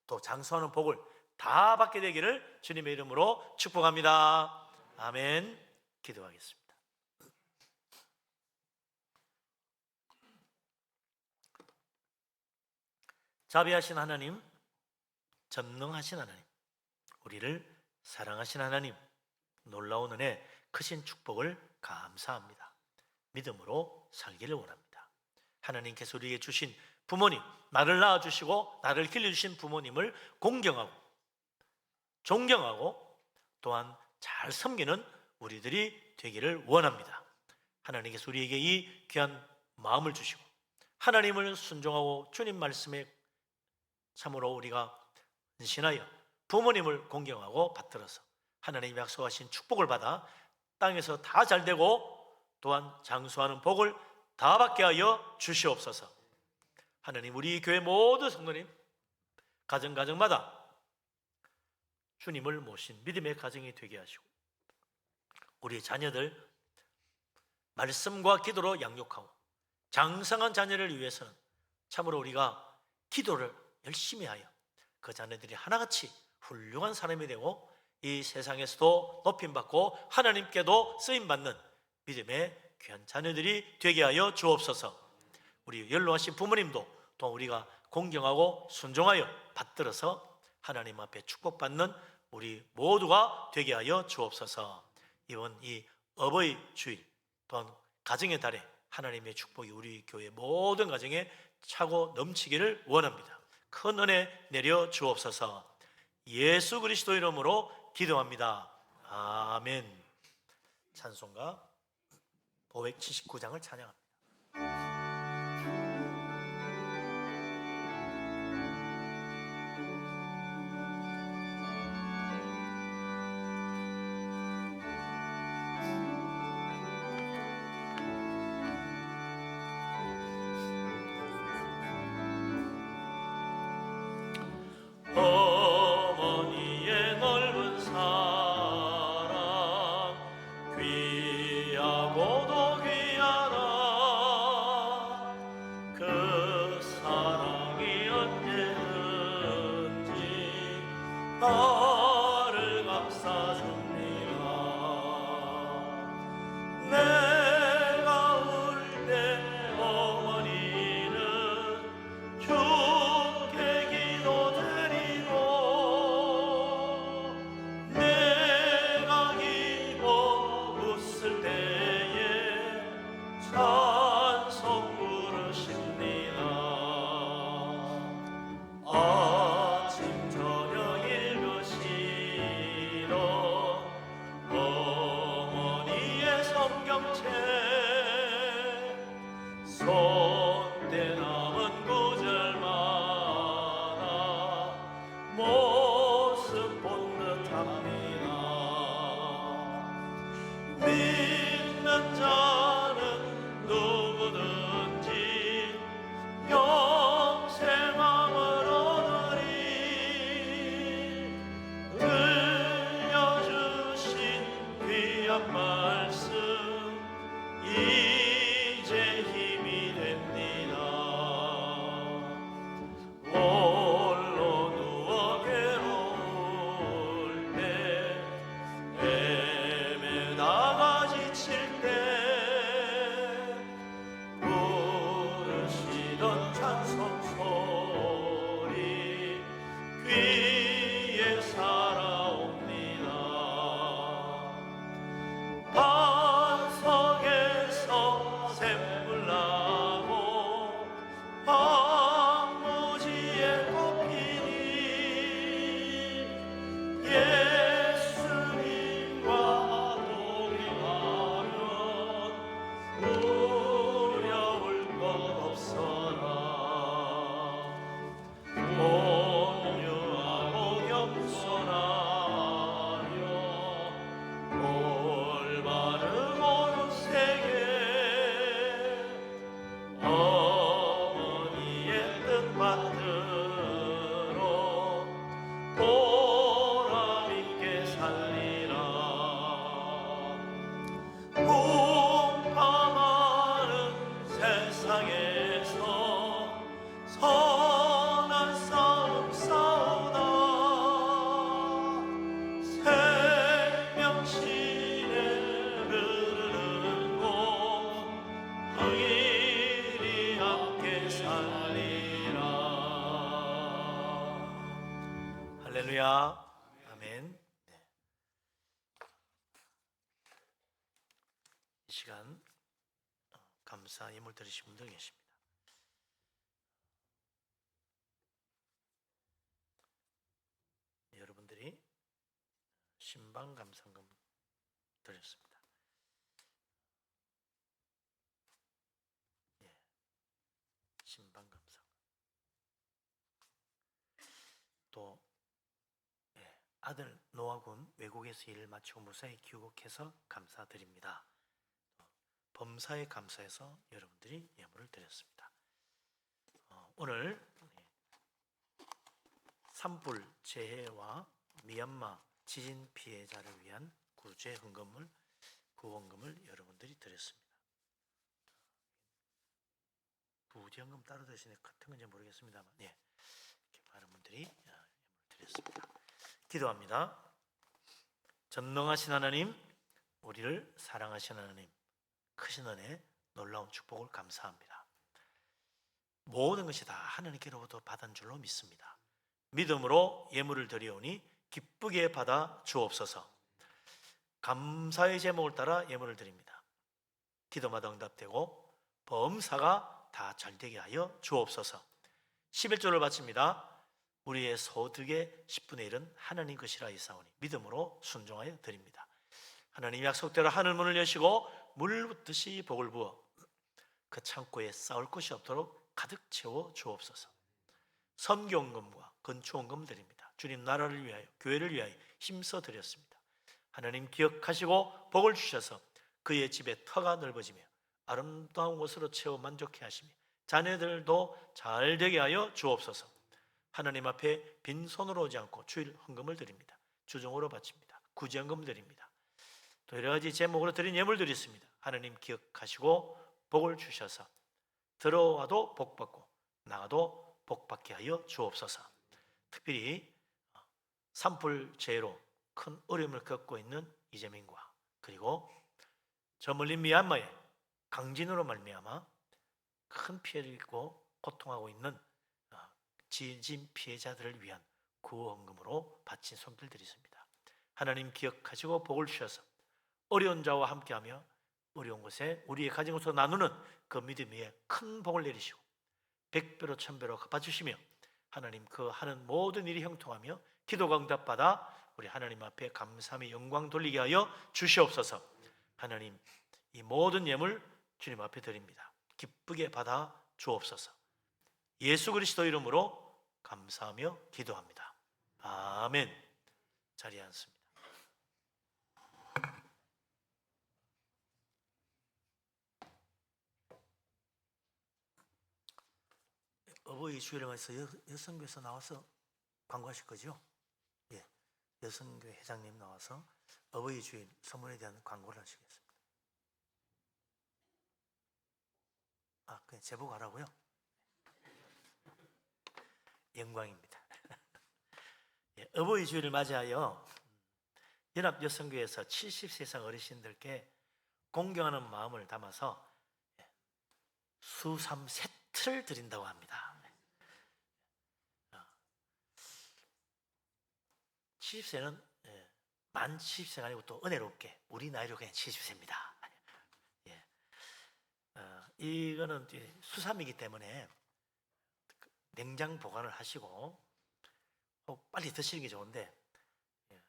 또 장수하는 복을 다 받게 되기를 주님의 이름으로 축복합니다. 아멘. 기도하겠습니다. 자비하신 하나님, 전능하신 하나님, 우리를 사랑하신 하나님, 놀라운 은혜, 크신 축복을 감사합니다. 믿음으로 살기를 원합니다. 하나님께서 우리에게 주신 부모님, 나를 낳아주시고 나를 길러주신 부모님을 공경하고 존경하고 또한 잘 섬기는 우리들이 되기를 원합니다. 하나님께서 우리에게 이 귀한 마음을 주시고 하나님을 순종하고 주님 말씀에 참으로 우리가 헌신하여 부모님을 공경하고 받들어서 하나님이 약속하신 축복을 받아 땅에서 다 잘되고 또한 장수하는 복을 다 받게 하여 주시옵소서. 하나님, 우리 교회 모든 성도님 가정가정마다 주님을 모신 믿음의 가정이 되게 하시고 우리 자녀들 말씀과 기도로 양육하고 장성한 자녀를 위해서는 참으로 우리가 기도를 열심히 하여 그 자녀들이 하나같이 훌륭한 사람이 되고 이 세상에서도 높임받고 하나님께도 쓰임받는 믿음의 귀한 자녀들이 되게 하여 주옵소서. 우리 연로하신 부모님도 또 우리가 공경하고 순종하여 받들어서 하나님 앞에 축복받는 우리 모두가 되게 하여 주옵소서. 이번 이 어버이 주일 또한 가정의 달에 하나님의 축복이 우리 교회 모든 가정에 차고 넘치기를 원합니다. 큰 은혜 내려 주옵소서. 예수 그리스도 이름으로 기도합니다. 아멘. 찬송가 579장을 찬양합니다. 어머니의 넓은 사랑 귀하고도 귀하다. 그 사랑이 언제든지 나를 감싸줍니다. 내가 울 때 어머니는 주께 기도드리고 내가 기뻐 웃을 때에 찬송 부르십니다. 아침 저녁 읽으시던 어머니의 성경책 손때 남은 구절마다 모습 본 듯합니다. 믿는 자는 누구든지 영생함을 얻으리. 들려주신 귀한 말씀 이제 힘이 됩니다. 홀로 누워 괴로울 때 헤매다가 지칠 때 부르시던 찬송 소리 귀에 살아옵니다. 할렐루야. 아멘. 네. 이 시간 감사 예물 드리신 분들 계십니다. 여러분들이 신방 감상금 드렸습니다. 예, 신방 감상. 또 예, 아들 노아군 외국에서 일을 마치고 무사히 귀국해서 감사드립니다. 범사에 감사해서 여러분들이 예물을 드렸습니다. 오늘 산불 재해와 미얀마 지진 피해자를 위한 구제 헌금을 구원금을 여러분들이 드렸습니다. 부지헌금 따로 드시는 같은 건지 모르겠습니다만, 예, 이렇게 많은 분들이 예물을 드렸습니다. 기도합니다. 전능하신 하나님, 우리를 사랑하신 하나님, 크신 은혜, 놀라운 축복을 감사합니다. 모든 것이 다 하나님께로부터 받은 줄로 믿습니다. 믿음으로 예물을 드리오니 기쁘게 받아 주옵소서. 감사의 제목을 따라 예물을 드립니다. 기도마다 응답되고 범사가 다 잘되게 하여 주옵소서. 11조를 바칩니다. 우리의 소득의 10분의 1은 하나님 것이라 이사오니 믿음으로 순종하여 드립니다. 하나님 약속대로 하늘 문을 여시고 물 붓듯이 복을 부어 그 창고에 쌓을 것이 없도록 가득 채워 주옵소서. 선교헌금과 건축헌금 드립니다. 주님 나라를 위하여 교회를 위하여 힘써 드렸습니다. 하나님 기억하시고 복을 주셔서 그의 집에 터가 넓어지며 아름다운 것으로 채워 만족해 하시며 자녀들도 잘 되게 하여 주옵소서. 하나님 앞에 빈손으로 오지 않고 주일 헌금을 드립니다. 주정으로 바칩니다. 구제헌금 드립니다. 또 여러 가지 제목으로 드린 예물 드렸습니다. 하나님 기억하시고 복을 주셔서 들어와도 복받고 나가도 복받게 하여 주옵소서. 특별히 산불 재해로 큰 어려움을 겪고 있는 이재민과 그리고 저 멀리 미얀마에 강진으로 말미암아 큰 피해를 입고 고통하고 있는 지진 피해자들을 위한 구원금으로 바친 손길 드리십니다. 하나님 기억하시고 복을 주셔서 어려운 자와 함께하며 어려운 곳에 우리의 가진 것으로 나누는 그 믿음 위에 큰 복을 내리시고 100배로 1000배로 갚아주시며 하나님 그 하는 모든 일이 형통하며 기도가 응답받아 우리 하나님 앞에 감사함의 영광 돌리게 하여 주시옵소서. 하나님 이 모든 예물 주님 앞에 드립니다. 기쁘게 받아 주옵소서. 예수 그리스도 이름으로 감사하며 기도합니다. 아멘. 자리에 앉습니다. 어버이 주일에 와서 여성교회에서 나와서 광고하실 거죠? 예, 여성교회 회장님 나와서 어버이 주일 선물에 대한 광고를 하시겠습니다. 그냥 제보고 하라고요? 영광입니다. 예, 어버이 주일을 맞이하여 연합여성교회에서 70세 이상 어르신들께 공경하는 마음을 담아서 수삼 세트를 드린다고 합니다. 70세는 만 70세가 아니고 또 은혜롭게 우리 나이로 그냥 70세입니다. 예. 이거는 수삼이기 때문에 냉장 보관을 하시고 빨리 드시는 게 좋은데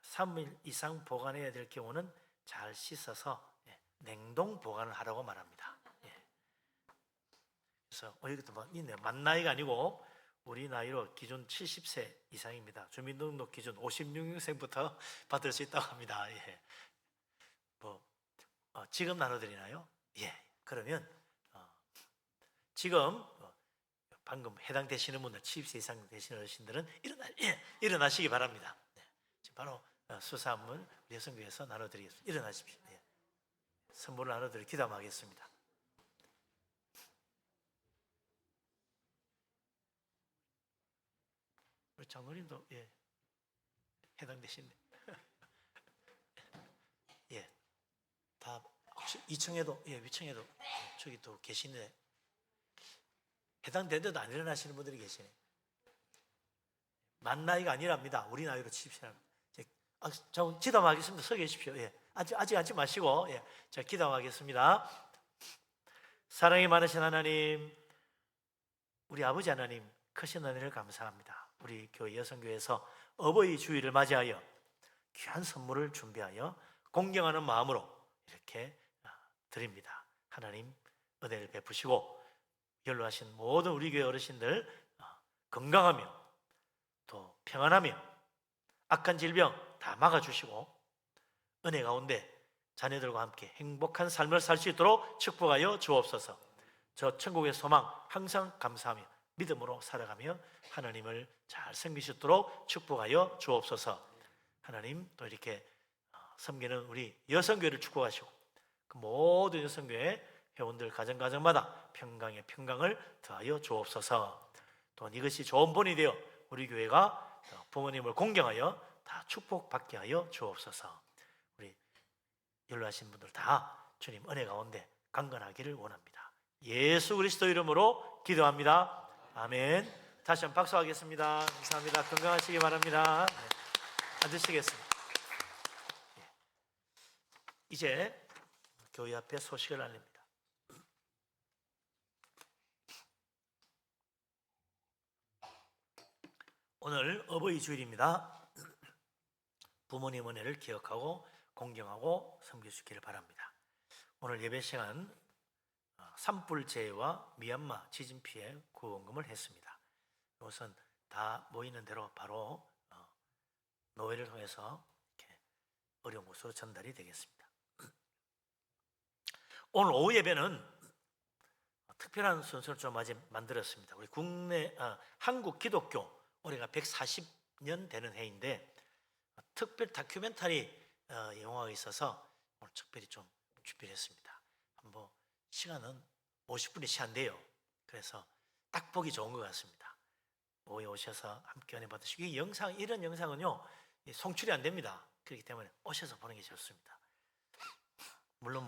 3일 이상 보관해야 될 경우는 잘 씻어서 냉동 보관을 하라고 말합니다. 그래서 여기도 뭐 있네요. 만 나이가 아니고 우리 나이로 기준 70세 이상입니다. 주민등록 기준 56년생부터 받을 수 있다고 합니다. 예. 지금 나눠드리나요? 예. 그러면 지금 방금 해당되시는 분들 70세 이상 되시는 어르신들은 일어나시기 바랍니다. 네. 지금 바로 수사물 우리 여성교회에서 나눠드리겠습니다. 일어나십시오. 예. 선물을 나눠드리고 기도하겠습니다. 우리 장로님도 해당되시네. 예, 다 혹시 2층에도 위층에도 저기 또 계시네. 해당되는데도 안 일어나시는 분들이 계시네. 만 나이가 아니랍니다. 우리 나이로 칩시다. 자, 기도하겠습니다. 서 계십시오. 예. 아직 앉지 마시고, 예. 자, 기도하겠습니다. 사랑이 많으신 하나님, 우리 아버지 하나님, 크신 은혜를 감사합니다. 우리 교회 여성교회에서 어버이 주일을 맞이하여 귀한 선물을 준비하여 공경하는 마음으로 이렇게 드립니다. 하나님 은혜를 베푸시고 연로하신 모든 우리 교회 어르신들 건강하며 또 평안하며 악한 질병 다 막아주시고 은혜 가운데 자녀들과 함께 행복한 삶을 살 수 있도록 축복하여 주옵소서. 저 천국의 소망 항상 감사하며 믿음으로 살아가며 하나님을 잘 섬길 수 있도록 축복하여 주옵소서. 하나님 또 이렇게 섬기는 우리 여성교회를 축복하시고 그 모든 여성교회 회원들 가정가정마다 평강에 평강을 더하여 주옵소서. 또한 이것이 좋은 본이 되어 우리 교회가 부모님을 공경하여 다 축복받게 하여 주옵소서. 우리 연로하신 분들 다 주님 은혜 가운데 강건하기를 원합니다. 예수 그리스도 이름으로 기도합니다. 아멘. 다시 한번 박수하겠습니다. 감사합니다. 건강하시기 바랍니다. 네. 앉으시겠습니다. 이제 교회 앞에 소식을 알립니다. 오늘 어버이 주일입니다. 부모님 은혜를 기억하고 공경하고 섬길 수 있기를 바랍니다. 오늘 예배 시간 산불재해와 미얀마 지진 피해 구원금을 했습니다. 이것은 다 모이는 대로 바로 노회를 통해서 이렇게 어려운 곳으로 전달이 되겠습니다. 오늘 오후 예배는 특별한 순서를 좀 만들었습니다. 우리 한국 기독교 올해가 140년 되는 해인데 특별 다큐멘터리 영화가 있어서 오늘 특별히 좀 준비를 했습니다. 한번 시간은 50분이 채 안 돼요. 그래서 딱 보기 좋은 것 같습니다. 모여 오셔서 함께 은혜 받으시고 이런 영상은요 송출이 안 됩니다. 그렇기 때문에 오셔서 보는 게 좋습니다. 물론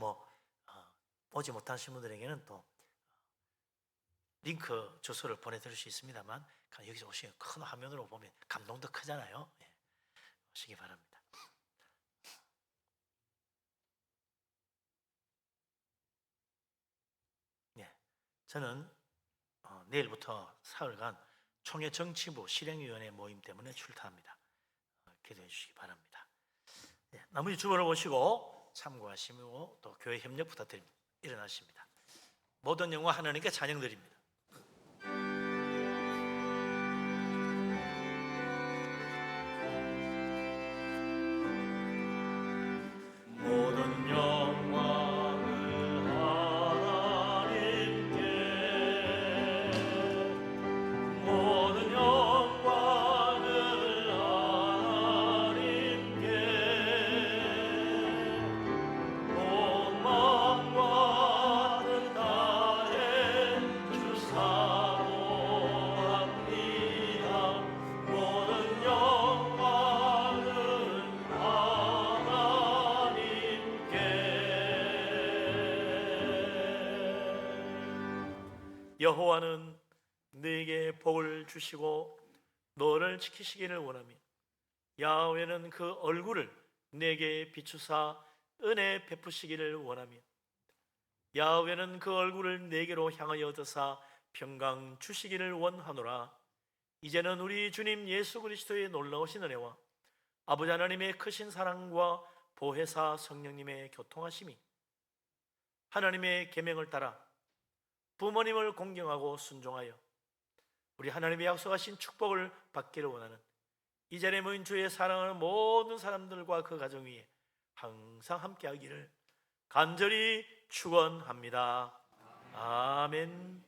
오지 못하신 분들에게는 또 링크 주소를 보내드릴 수 있습니다만 여기서 오시면 큰 화면으로 보면 감동도 크잖아요. 예, 오시기 바랍니다. 예, 저는 내일부터 사흘간 총회 정치부 실행위원회 모임 때문에 출타합니다. 기도해 주시기 바랍니다. 예, 나머지 주보를 보시고 참고하시고 또 교회 협력 부탁드립니다. 일어나십니다. 모든 영광 하나님께 찬양드립니다. 모든 영광을 하나님께 모든 영광을 하나님께 온 마음과 뜻 다해 주 사모합니다. 모든 영광을 여호와는 너에게 복을 주시고 너를 지키시기를 원하며 야훼는 그 얼굴을 내게 비추사 은혜 베푸시기를 원하며 야훼는 그 얼굴을 내게로 향하여 드사 평강 주시기를 원하노라. 이제는 우리 주님 예수 그리스도의 놀라우신 은혜와 아버지 하나님의 크신 사랑과 보혜사 성령님의 교통하심이 하나님의 계명을 따라 부모님을 공경하고 순종하여 우리 하나님의 약속하신 축복을 받기를 원하는 이 자리에 모인 주의 사랑하는 모든 사람들과 그 가정 위에 항상 함께하기를 간절히 축원합니다. 아멘.